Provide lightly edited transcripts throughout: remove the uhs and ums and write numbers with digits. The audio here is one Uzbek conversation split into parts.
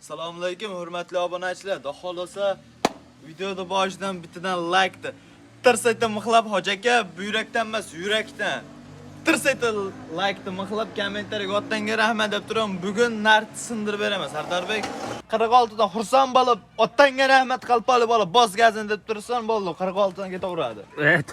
Assalomu alaykum, hurmatli obunachilar. Xudo xolasa videoda boshidan bitidan like-ni tirsayta mixlab hoji aka, buyrakdan emas, yurakdan. Tirsayta like-ni mixlab kommentariyaga otdanga rahmat deb turaman. Bugun narx sindirib beraman. Sardorbek 46 dan xursand bo'lib, otdanga rahmat qalpali bo'lib, boz gazin deb tursan bo'ldi. 46 dan ketaveradi.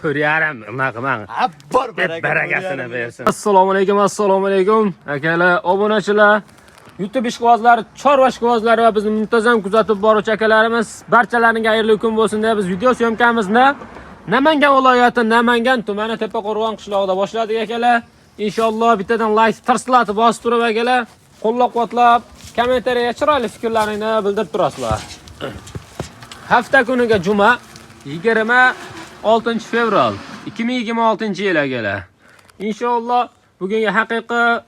To'riyaram, unaqa men. Ha, bor Barakasini bersin. Assalomu alaykum akalar, obunachilar. YouTube ishqibozlari, chorva ishqibozlari va bizni muntazam kuzatib boruvchi akalarimiz, barchalariga xayrli kun bo'lsin deb biz video syomkamizni Namangan viloyati Namangan tumani Tepaqo'rg'on qishlog'ida boshladik akalar. Inshaalloh bittadan like tirslatib bosib turib akalar, qo'llab-quvvatlab, kommentariyaga chiroyli fikrlaringni bildirib turasizlar. Hafta kuniga juma 26 fevral 2026-yil akalar. Inshaalloh bugungi haqiqiy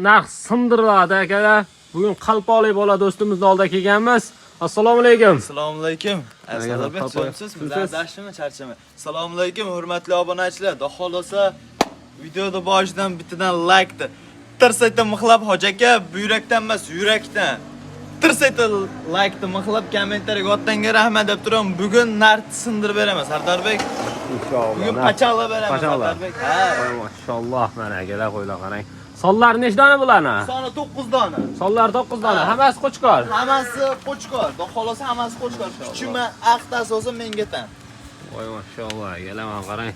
narx sindiriladi akalar. Bugun qalpoqli bola do'stimizning oldiga kelganmiz. Assalomu alaykum. Assalomu alaykum. Siz dashmi charchama. Assalomu alaykum hurmatli obunachilar. Xudo xolasa videoda boshidan bitidan like-ni tirsayta mixlab hoji aka, buyrakdan emas, yurakdan. Tirsayta like-ni mixlab kommentariyaga otdanga rahmat deb turaman. Bugun narx sindirib beraman Sardorbek. Inshaalloh. Bugun pachaqla beraman Sardorbek. Ha, maşallah mana akalar qo'ylar qarang. Sonlar nechta dona bularni? Soni 9 dona. Sonlar 9 dona. Hammasi qo'chqor. Hammasi qo'chqor. Xudo xolasa hammasi qo'chqor. Kuchuma aqtasi o'zi menga tan. Voy maşallah, akalar mana qarang.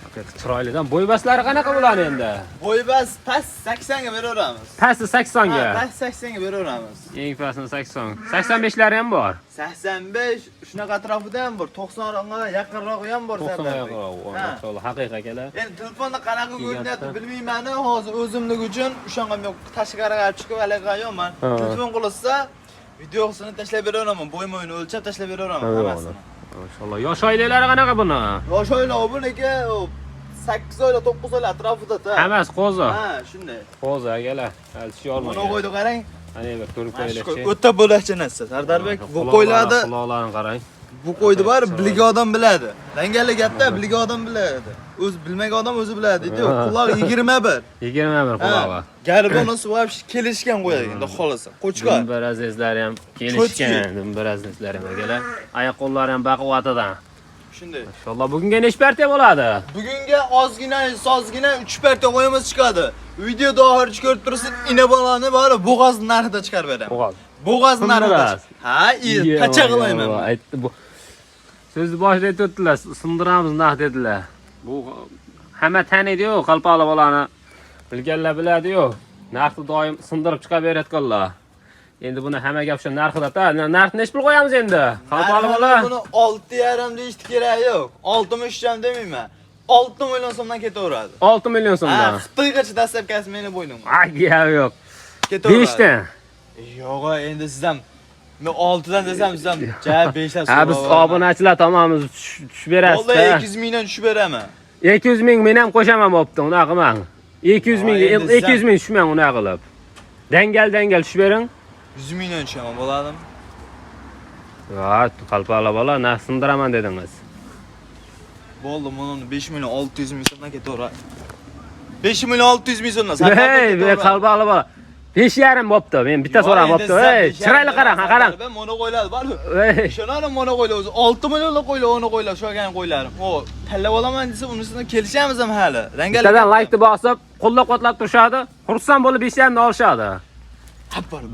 Haqiqat chiroylidan bo'ybaslari qanaqa bo'ladi endi? Bo'ybas past 80 ga beraveramiz. Pasti 80 ga. Past 80 ga beraveramiz. Eng pastini 80. 85lari ham bor. 85 shunaqa atrofida ham bor, 90 ga yaqinrog'i ham bor. 90 ga yaqinroq. Maşallah, haqiqat akalar. Endi telefonda qanaqa ko'rinyapti bilmayman, hozir o'zimlik uchun o'shanga men tashqariga olib chiqib haliga yo'qman. Telefon qilsa videosini tashlab beraveraman, bo'y-mo'yini o'lchab tashlab beraveraman hammasini. Maşallah. Yosh oilalari qanaqa buni? Yosh oila buniki 8 oylar, 9 oylar atrofida-da. Hammasi qo'zi. Ha, shunday. Qo'zi akalar. Hali shu olmagan. Buni qo'ydi qarang. Ana bir ko'rib qo'yaylik. O'ta bo'lakcha narsa. Sardorbek bu qo'ylarni, quloqlarini qarang. bu qo'ydi bor, bilgan odam biladi. Dangali gapda bilgan odam biladi. O'zi bilmagan odam o'zi biladi, deydi-ku. Quloq 21. 21 quloqi. Garbonasi va kelishgan qo'yadi, endi xohlasa. Qo'chqor. Bir azizlari ham kelishgan, bir azizlari ham akalar. Oyoq qo'llari ham baquvvatidan. Shunday. Inshaalloh bugunga nechta partiya bo'ladi? Bugunga ozgina, sozgina 3 partiya qo'yamiz chiqadi. Videoda oxirgi ko'rib tursiz, ina bolani bor, bo'g'oz narxida chiqarib beraman. Bo'g'oz. Bo'g'oz narxida. Ha, pacha qilayman. Aytdi bu. So'zni boshida aytdilar, sindiramiz narx dedilar. Bu hamma taniydi-yu, qalpoqli bolani. Bilganlar biladi-yu. Narxni doim sindirib chiqarib berayotganlar. Endi buni hamma gap o'sha narxida-da. Narxni nech pul qo'yamiz endi? Qalpoqli bola. Buni 6,5 deyishdi kerak yo'q. 60 ham demayman. 6 million so'mdan ketaveradi. 6 million so'mdan. Xitoygacha dastlabkasi meni bo'ynimga. Gap yo'q. Ketaveradi. 5 dan. Yo'q, endi siz ham men 6 dan desam, siz ham ja 5 dan Ha, biz obunachilar tomonidan tushib berasiz. Vallahi 200 mingdan tushib beraman. 200 ming men ham qo'shaman bo'pti, unaqa qilmang. 200 ming, 200 ming tushmang unaqa qilib. Dangal tushib bering. 100 mingdan tushaman, bo'ladimi? Ha, qalpoqli bola, narx sindiraman dedingiz. Bo'ldi, buni 5 million 600 ming so'mdan ketaveradi. 5 million 600 ming so'mdan. Hey, qalpoqli bola. 5,5 bo'pti. Men bitta so'ram bo'pti. Hey, chiroyli qarang, qarang. Ben mono qo'yladi, bor. Hey, Shunani mono qo'ylar o'zi 6 millionlik qo'ylar, onu qo'ylar, sho'gan qo'ylarim. O, tanlab olaman desa, unisini kelishamiz ham hali. Bittadan like-ni bosib, qo'llab-quvvatlab turishadi. Xursand bo'lib 5,5 ni olishadi.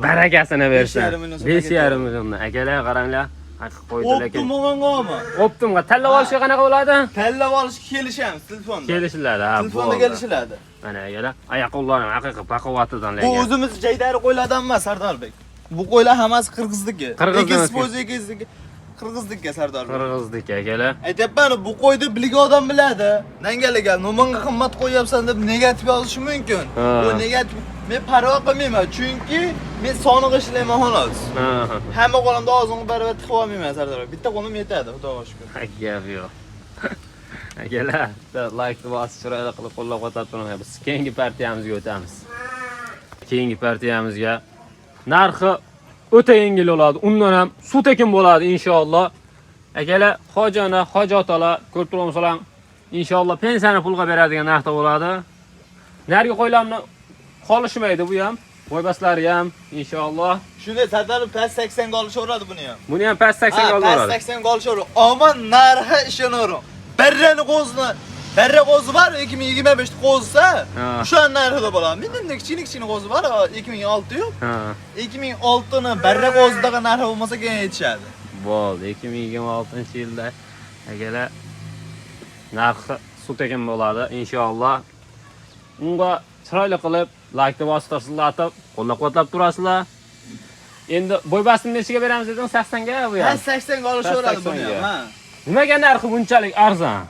Barakasini bersin. 5,5 milliondan. Akalar qaranglar. Haqiq qo'ydi lekin. Optimummi? Optimga tanlab olishga qanaqa bo'ladi? Tanlab olishga kelishamiz telefonda. Kelishiladi, ha. Telefonda kelishiladi. Mana akalar, oyoq qo'llarim haqiqiy baquvvatidan Bu lekin. o'zimiz jaydari qo'ylardan emas, Sardorbek. Bu qo'ylar hammasi qirg'izniki. Qirg'izniki. Qirg'izniki Sardorbek. Qirg'izniki akalar. Aytayapman, bu qo'yni bilgan odam biladi. Dangaliga nomanga qimmat qo'yapsan deb negativ yozishi mumkin. Bu negativ men parvo qilmayman, chunki men soniq ishlayman xolos. Hamma qo'limda og'zimni baravar tiqib olmayman Sardorbek. Bitta qo'lim yetadi, Xudoga shukr. Gap yo'q. Akalar, like bosib chiroyli qilib qo'llab-quvvatlab turing. Biz keyingi partiyamizga o'tamiz. Keyingi partiyamizga narxi o'ta yengil bo'ladi. Undan ham suv tekin bo'ladi inshaalloh. Akalar, hojona, hojotalar ko'rib turibsizlar. Inshaalloh pensiyani pulga beradigan narxda bo'ladi. Nargi qo'ylarni qolishmaydi bu ham. Boybaslari ham inshaalloh. Shunday Sardar past 80 ga olishaveradi buni ham. Buni ham past 80 ga Past oladi. 80 ga olishaveradi. Ammo narxi ishonavering. Berra qo'zi bor 2025 qo'zisa, o'sha narxida bo'ladi. Menda kichik qo'zi bor 2006 yo'q. 2006 ni berra qo'zidaga narxi bo'lmasa keyin aytishadi. Bo'ldi, 2026-yilda agalar narxi sut ekan bo'ladi inshaalloh. Unga chiroyli qilib like bostirasizlar, qo'llab-quvvatlab turasizlar. Endi bo'ybasini nechaga beramiz deding? 80 ga bu ham. 80 ga olishaveradi buni ham, ha. Nimaga narxi bunchalik arzon?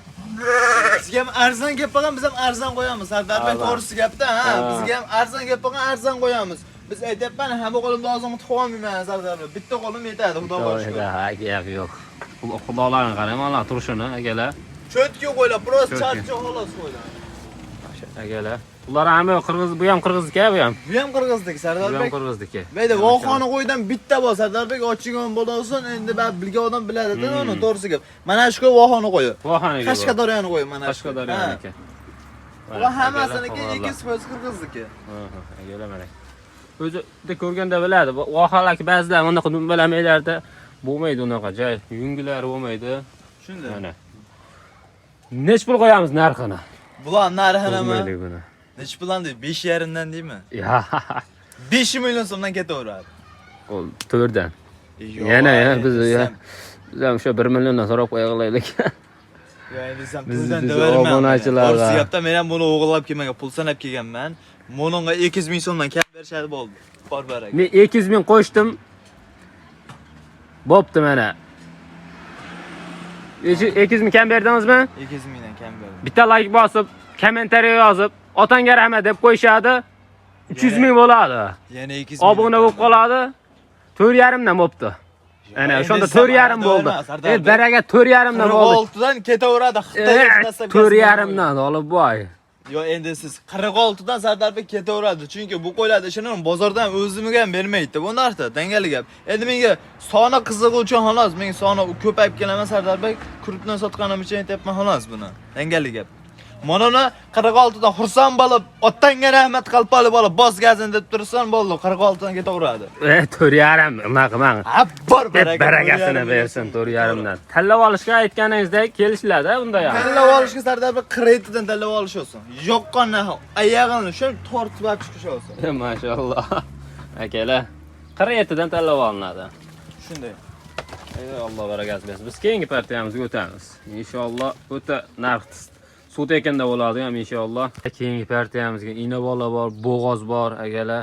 Bizga ham arzon gap qilgan, biz ham arzon qo'yamiz. Sardarbek to'g'risi gapda, ha. Bizga ham arzon gap qilgan, arzon qo'yamiz. Biz aytyapman, hamma qo'limda ozon tutib olmayman Sardarbek. Bitta qo'lim yetadi, xudoga shukr. Ha, gap yo'q. Xudolarning qarang, mana turishini agalar. Cho'tga qo'ylar, prosta charcho xolos qo'ylar. Agalar. Ular hamma qirg'iz, bu ham qirg'izniki, bu ham. Bu ham qirg'izniki Sardarbek. Bu ham qirg'izniki. Mayda vohani qo'ydan bitta bor Sardarbek ochigan bo'lsin, endi bilgan odam biladi-da uni to'g'risi gap. Mana shu vohani qo'yi. Vohaniga. Qashqadaryo'ni qo'yi mana shu. Qashqadaryo'niki. Ular hammasiniki 2% qirg'izniki. Agalar mana. O'zi ko'rganda biladi. Vohalarki ba'zilar mana qilib bilamaylar-da. Bo'lmaydi unaqa joy, yungilari bo'lmaydi. Shunday. Mana. Nech pul qo'yamiz narxini? Bular narxini Bo'lmaydi buni. Nech puldan deydi? 5,5 dan deymi? Ya. 5 million so'mdan ketaveradi. O 4 dan. Yana biz ham o'sha 1 milliondan so'rab qo'yaylik. Yo, endi sen Biz puldan obunachilar. To'g'risi gapda men ham buni o'g'irlab kelmagan, pul sanab kelganman. Buningga 200 ming so'mdan kam berishadi bo'ldi. Bor barak. Men 200 ming qo'shdim. Bo'pti mana. 200 ming kam berdingizmi? 200 mingdan kam berdim. Bitta like bosib, kommentariya yozib, otangga rahmat deb qo'yishadi. 300 ming bo'ladi. Yana 200 ming. Obuna bo'lib qoladi. 4,5 dan bo'pti. Ana o'shanda 4,5 bo'ldi. Baraga 4,5 dan bo'ldi. 46 dan ketaveradi. Xitoy etkazsa 4,5 dan olib boy. Yo, endi siz 46 dan Sardarbek ketaveradi. Chunki bu qo'ylarni ishini bozordan o'zimga ham bermaydi. Bu narxda dangali gap. Endi menga soni qiziqi uchun xolos, men soni ko'payib kelaman Sardarbek, kurupdan sotganim uchun aytyapman xolos buni. Dangali gap. Mana 46 dan xursand bo'lib, otangga rahmat qalpali bo'lib, bos gazini deb tursan bo'ldi, 46 dan ketaveradi. 4,5 unaqa mana. Ha, bor baragasini bersin 4,5 dan. Tanlab olishga aytganingizdek kelishiladi bunda ham. Tanlab olishga Sardarbek kreditdan tanlab olish olsin. Yoqqan narxi, oyog'ini shu tortib chiqish olsin. Mashallah. Akalar, 47 dan tanlab olinadi. Shunday. Ey Alloh barakasi bersin. Biz keyingi partiyamizga o'tamiz. Inshaalloh o'ta narx sut ekanda bo'ladi ham inshaalloh. Keyingi partiyamizga inobola bor, bo'g'oz bor, agalar.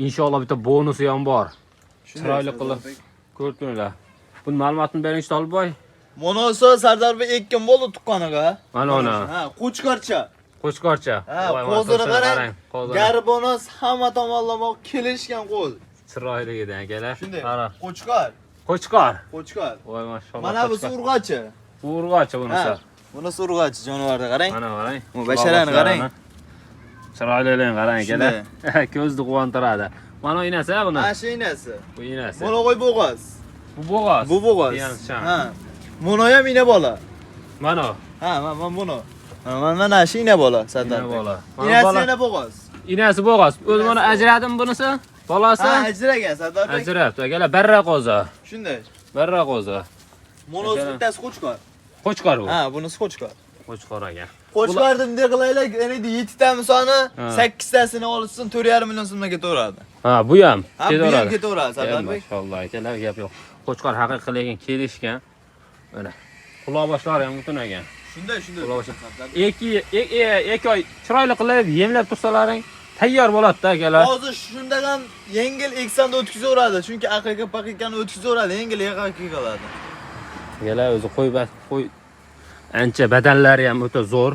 Inshaalloh bitta bonusi ham bor. Chiroyli qilib ko'rtinglar. Bu ma'lumotni bering Tolboy. Monoso Sardarbek ekkan bo'ldi tuqqaniga. Mana ona. Ha, qo'chqorcha. Qo'chqorcha. Ha, qo'zini qarang. Garbonos hamma tomonlama kelishgan qo'z. Chiroyli edi agalar. Shunday. Qara. Qo'chqor. Qo'chqor. Qo'chqor. Voy mashallah. Mana bu urg'ochi. Urg'ochi bunisi. Bunisi urg'ochi jonivorni qarang. Mana qarang. Bu basharani qarang. Chiroyliligini qarang agalar. Ko'zni quvontiradi. Mana inasi buni. Ha, shu inasi. Bu inasi. Mana qo'y bo'g'oz. Bu bo'g'oz. Bu bo'g'oz. Ha. Buni ham ina bola. Mana. Ha, mana buni. Mana shu ina bola, Sardar. Ina bola. Inasi ina bo'g'oz. Inasi bo'g'oz. O'zi mana ajradimi bunisi? Bolasi? Ha, ajragan Sardarbek. Ajrabdi. Agalar barra qo'zi. Shunday. Barra qo'zi. Monosi bittasi qo'chqor. Qo'chqor bu. Ha, bunisi qo'chqor. Qo'chqor ekan. Qo'chqorni bunday qilaylik, endi 7 ta soni 8 tasini olsin 4,5 million so'mdan ketaveradi. Ha, bu ham ketaveradi. Ha, ketaveradi Sardarbek. Mashallah, akalar gap yo'q. Qo'chqor haqiqiy lekin kelishgan. Mana. Quloq boshlari ham butun ekan. Shunday. Ek oy chiroyli qilib yemlab tursalaring tayyor bo'ladi-da akalar. Hozir shundan ham yengil eksanda o'tkazaveradi, chunki aqiqa paqiqani o'tkazaveradi, yengil aqiqa qiladi. Akalar o'zi qo'y ancha badallari ham o'ta zo'r.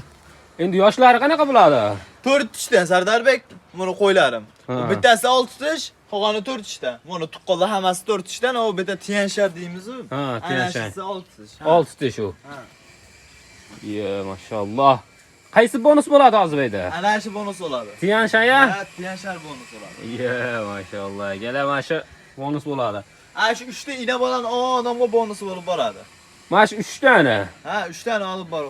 Endi yoshlari qanaqa bo'ladi? 4 tishdan Sardarbek, buni qo'ylarim. Bittasi 6 tish, qolgani 4 tishdan. Buni tuqqanlar hammasi 4 tishdan, o bitta tiyanshar deymiz-ku. Ha, tiyanshar. 6 tish. 6 tish u. Ha. Yo, mashallah. Qaysi bonus bo'ladi hozir bu yerda? Ana shu bonus bo'ladi. Tiyanshaya? Ha, tiyanshar bonus bo'ladi. Yo, mashallah. Gala mana shu bonus bo'ladi. Ana shu 3 ta ina bilan odamga bonus bo'lib boradi. Mana shu 3 tani. Ha, 3 tani olib bor.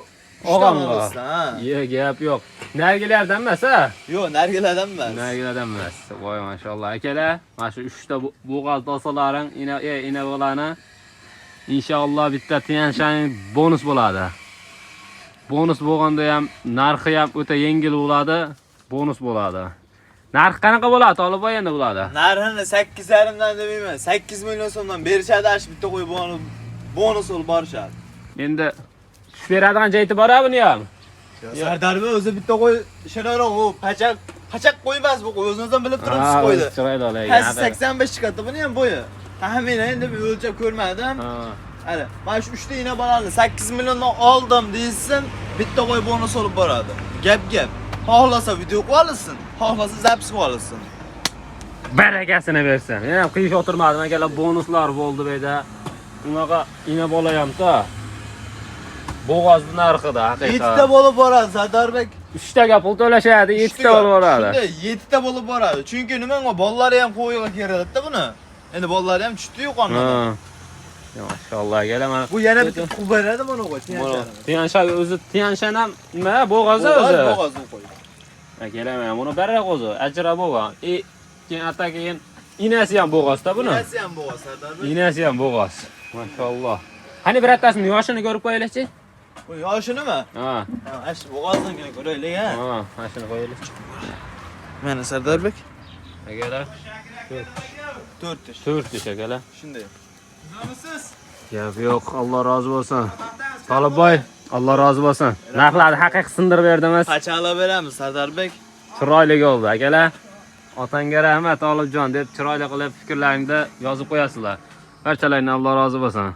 Og'amga. Yo, gap yo'q. Nargilardan emas, ha? Yo'q, nargiladan emas. Nargilardan emas. Voy mashallah. Akalar, mana shu 3 ta bo'g'oz dosalaring, ina bo'lani. Inshaalloh bitta Tianshan bonus bo'ladi. Bonus bo'lganda ham narxi ham o'ta yengil bo'ladi, bonus bo'ladi. Narx qanaqa bo'ladi? Tolibboy endi bo'ladi. Narxini 8,5 dan demayman, 8 million so'mdan berishadi, ash bitta qo'yib bonus olib borishadi. Endi tushib beradigan joyi bor buni ham. Sardarbi o'zi bitta qo'y ishonaraq, u pachak qo'ymas bu qo'y, o'zingizdan bilib turibsiz qo'ydi. Chiroyli. 85 chiqadi buni ham bo'yi. Taxminan endi o'lchab ko'rmadim. Hali, mana shu 3 ta ina bolani 8 milliondan oldim deysin, bitta qo'y bonus olib boradi. Gap. Xohlasa video qilib olsin, xohlasa zapis qilib olsin. Barakasini bersin. Men ham qiyish o'tirmadim, akalar bonuslar bo'ldi bu yerda. Unaqa ina bola hamda. Bo'g'ozni narxida haqiqatan. 7 ta bo'lib boradi Sardarbek. 3 taga pul to'lashadi, 7 ta bo'lib boradi. Shunda 7 ta bo'lib boradi. Chunki nima, bolalari ham qo'yga keradida buni. Endi bolalari ham tushdi-yu qonundan. Mashallah, akalar mana bu yana bitta qilib beradi mana qo'y. Tianshan o'zi Tianshan ham nima bo'g'ozi o'zi. Bo'g'ozni qo'y. Akalar mana buni barra qo'zi, ajra bo'lgan. Keyin atakeyin inasi ham bo'g'ozda buni. Inasi ham bo'g'oz Sardarbek. Inasi ham bo'g'oz. Mashallah. Qani birattasini yoshini ko'rib qo'yaylik-chi? Bu yoshinimi? Ha. Ash bo'g'ozdan ko'raylik, ha. Ha, mana shuni qo'yaylik. Mana Sardarbek. Akalar 4 ish. 4 ish akalar. Shunday. Namisiz? Gap yo'q, Alloh rozi bo'lsin. Tolibboy, Alloh rozi bo'lsin. Narxlarni haqiqiy sindirib berdimiz. Qachonlar beramiz Sardarbek? Chiroyli bo'ldi, akalar. Otangga rahmat, Olibjon deb chiroyli qilib fikrlaringni yozib qo'yasizlar. Barchalaringdan Alloh rozi bo'lsin.